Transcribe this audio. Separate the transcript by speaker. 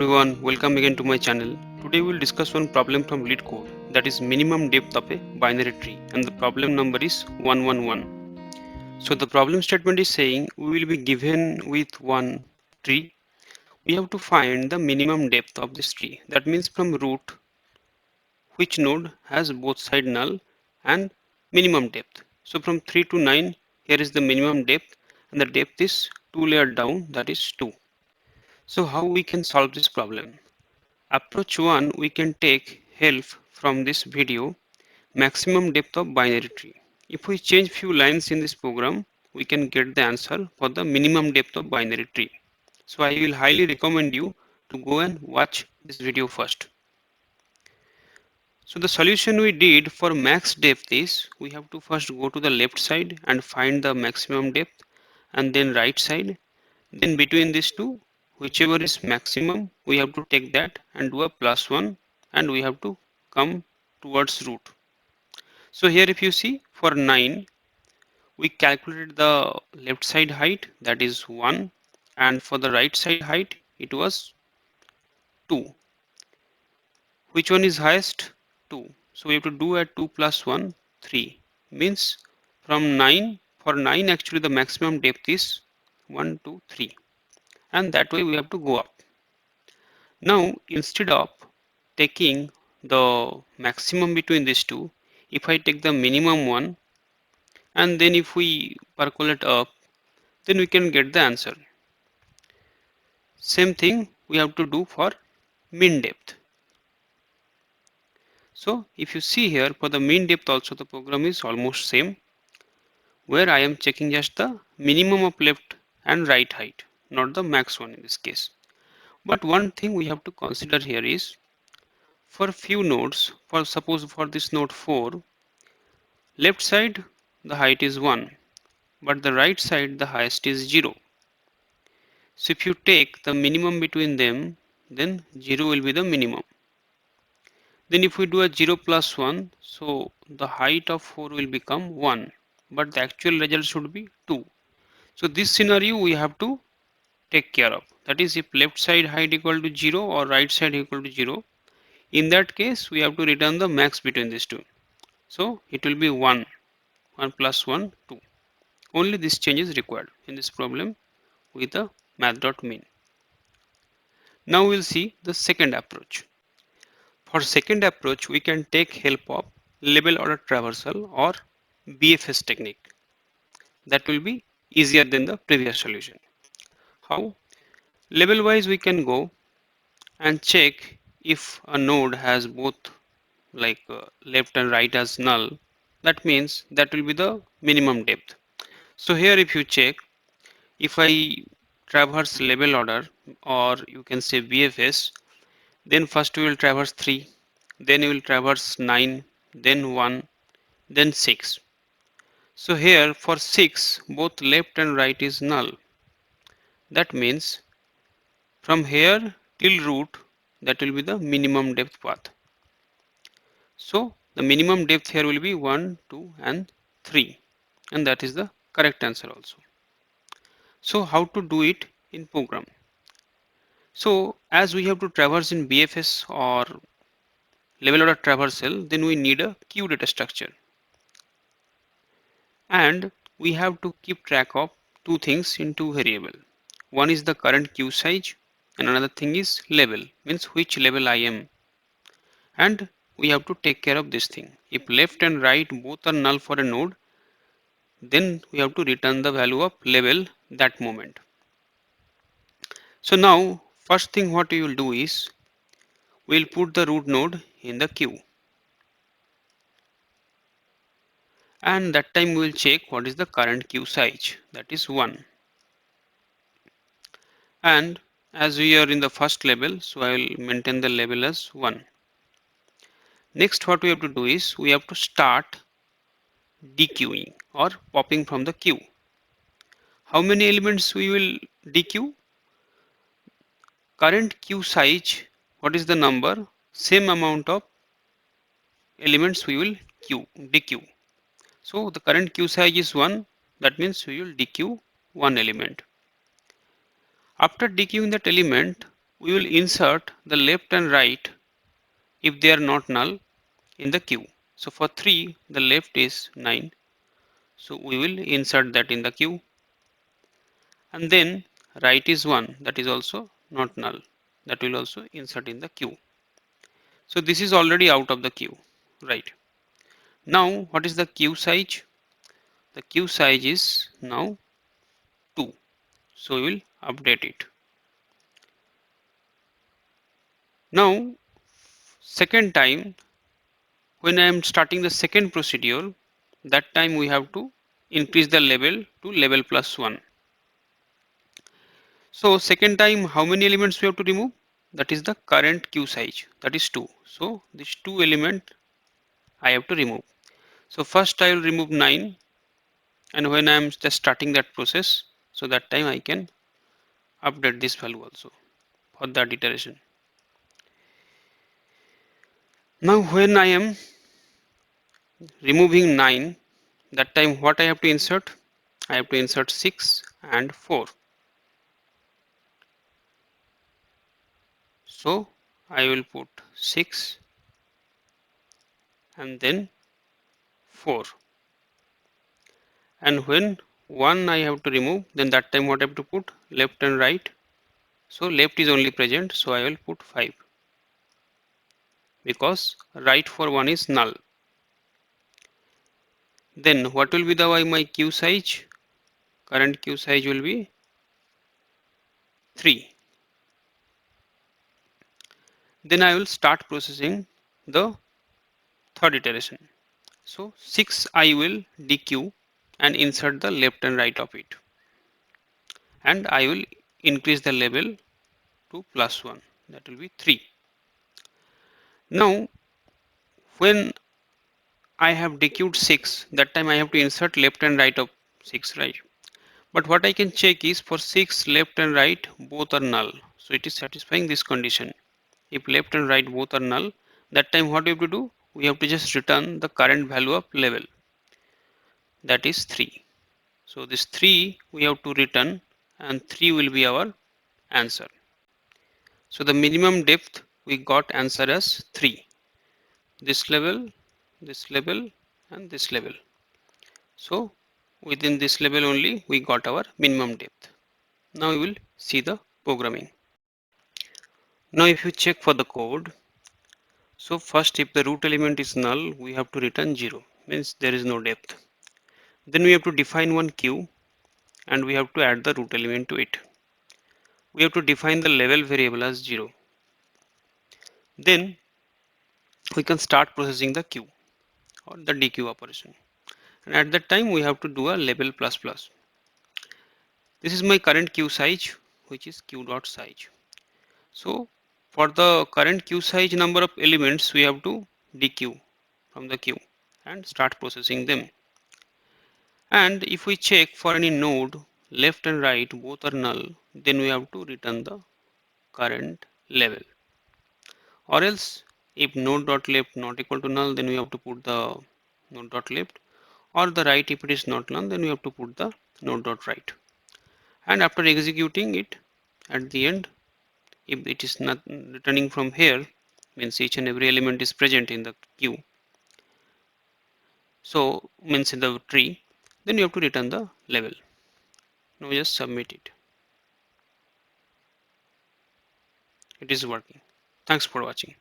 Speaker 1: Everyone, welcome again to my channel. Today we will discuss one problem from LeetCode, that is minimum depth of a binary tree, and the problem number is 111. So the problem statement is saying we will be given with one tree. We have to find the minimum depth of this tree. That means from root which node has both side null and minimum depth. So from 3 to 9 here is the minimum depth, and the depth is 2 layer down, that is 2. So how we can solve this problem? Approach 1, we can take help from this video, maximum depth of binary tree. If we change few lines in this program, we can get the answer for the minimum depth of binary tree. So I will highly recommend you to go and watch this video first. So the solution we did for max depth is we have to first go to the left side and find the maximum depth, and then right side. Then between these two, whichever is maximum, we have to take that and do a plus 1, and we have to come towards root. So here if you see for 9, we calculated the left side height, that is 1, and for the right side height it was 2. Which one is highest? 2. So we have to do at 2 plus 1, 3. Means from 9, for 9 actually the maximum depth is 1, 2, 3. And that way we have to go up. Now instead of taking the maximum between these two, if I take the minimum one and then if we percolate up, then we can get the answer. Same thing we have to do for mean depth. So if you see here for the mean depth also the program is almost same, where I am checking just the minimum of left and right height, not the max one in this case. But one thing we have to consider here is for few nodes, for suppose for this node 4, left side the height is 1, but the right side the highest is 0. So if you take the minimum between them, then 0 will be the minimum. Then if we do a 0 plus 1, so the height of 4 will become 1, but the actual result should be 2. So this scenario we have to take care of. That is, if left side height equal to 0 or right side equal to 0, in that case we have to return the max between these two. So it will be 1, 1 plus 1, 2. Only this change is required in this problem with the math.min. Now we'll see the second approach. For second approach, we can take help of label order traversal or BFS technique. That will be easier than the previous solution. How? Label wise we can go and check if a node has both like left and right as null. That means that will be the minimum depth. So here if you check, if I traverse label order or you can say BFS, then first we will traverse 3, then we will traverse 9, then 1, then 6. So here for 6 both left and right is null. That means from here till root that will be the minimum depth path. So the minimum depth here will be 1, 2 and 3, and that is the correct answer also. So how to do it in program? So as we have to traverse in BFS or level order traversal, then we need a queue data structure. And we have to keep track of two things in two variable. One is the current queue size and another thing is level, means which level I am. And we have to take care of this thing. If left and right both are null for a node, then we have to return the value of level that moment. So now first thing what we will do is we will put the root node in the queue, and that time we will check what is the current queue size, that is 1. And as we are in the first level, so I will maintain the level as 1. Next what we have to do is we have to start dequeuing or popping from the queue. How many elements we will dequeue? Current queue size, what is the number? Same amount of elements we will dequeue. So the current queue size is 1, that means we will dequeue one element. After dequeuing that element, we will insert the left and right if they are not null in the queue. So for 3 the left is 9, so we will insert that in the queue, and then right is 1, that is also not null, that will also insert in the queue. So this is already out of the queue, right? Now what is the queue size? The queue size is now 2, so we will update it. Now second time, when I am starting the second procedure, that time we have to increase the level to level plus 1. So second time, how many elements we have to remove? That is the current queue size, that is 2. So this 2 element I have to remove. So first I will remove 9, and when I am just starting that process, so that time I can update this value also for that iteration. Now when I am removing 9, that time what I have to insert? I have to insert 6 and 4. So I will put 6 and then 4. And when 1 I have to remove, then that time what I have to put? Left and right. So left is only present, so I will put 5, because right for 1 is null. Then what will be my queue size? Current queue size will be 3. Then I will start processing the third iteration. So 6 I will dequeue and insert the left and right of it, and I will increase the level to plus 1, that will be 3. Now when I have dequeued 6, that time I have to insert left and right of 6, right? But what I can check is for 6 left and right both are null, so it is satisfying this condition. If left and right both are null, that time what we have to do? We have to just return the current value of level, that is 3. So this 3 we have to return, and 3 will be our answer. So the minimum depth we got answer as 3. This level, this level, and this level. So within this level only we got our minimum depth. Now we will see the programming. Now if you check for the code, so first if the root element is null, we have to return 0, means there is no depth. Then we have to define one queue, and we have to add the root element to it. We have to define the level variable as 0. Then we can start processing the queue or the dequeue operation. And at that time we have to do a level plus plus. This is my current queue size, which is queue dot size. So for the current queue size number of elements, we have to dequeue from the queue and start processing them. And if we check for any node, left and right both are null, then we have to return the current level. Or else if node dot left not equal to null, then we have to put the node dot left, or the right if it is not null, then we have to put the node dot right. And after executing it, at the end, if it is not returning from here, means each and every element is present in the queue, so means in the tree, then you have to return the level. Now just submit it. It is working. Thanks for watching.